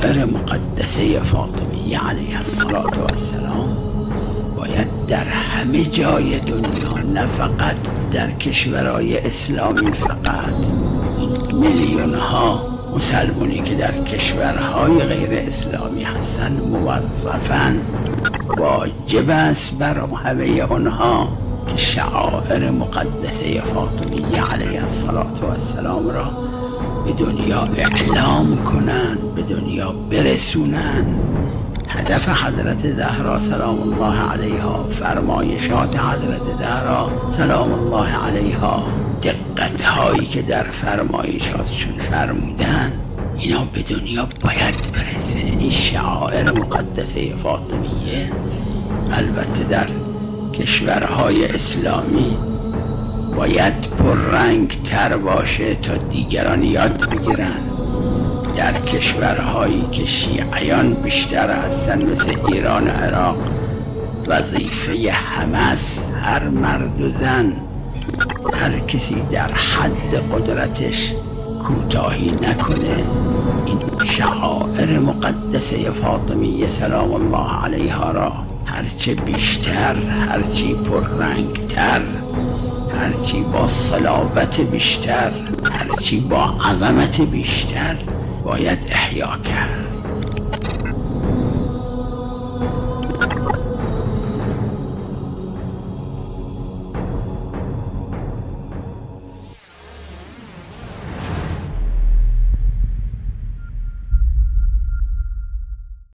شعائر مقدسه فاطمیه علیها السلام باید در همه جای دنیا، نه فقط در کشورهای اسلامی، فقط میلیون ها مسلمانی که در کشورهای غیر اسلامی هستند موظفن، واجب است بر همه اونها که شعائر مقدسه فاطمیه علیها السلام را به دنیا اعلام کنن، به دنیا برسونن. هدف حضرت زهرا سلام الله علیها، فرمایشات حضرت زهرا سلام الله علیها، دقت هایی که در فرمایشاتشون فرمودن، اینا به دنیا باید برسه. این شعائر مقدسه فاطمیه البته در کشورهای اسلامی باید پررنگ تر باشه تا دیگران یاد بگیرن. در کشورهایی که شیعیان بیشتر هستن مثل ایران و عراق، وظیفه همه است هر مرد و زن، هر کسی در حد قدرتش کوتاهی نکنه، این شعائر مقدسه فاطمیه سلام الله علیها را هرچه بیشتر، هرچی پررنگتر، هرچی با صلابت بیشتر، هرچی با عظمت بیشتر باید احیا کرد.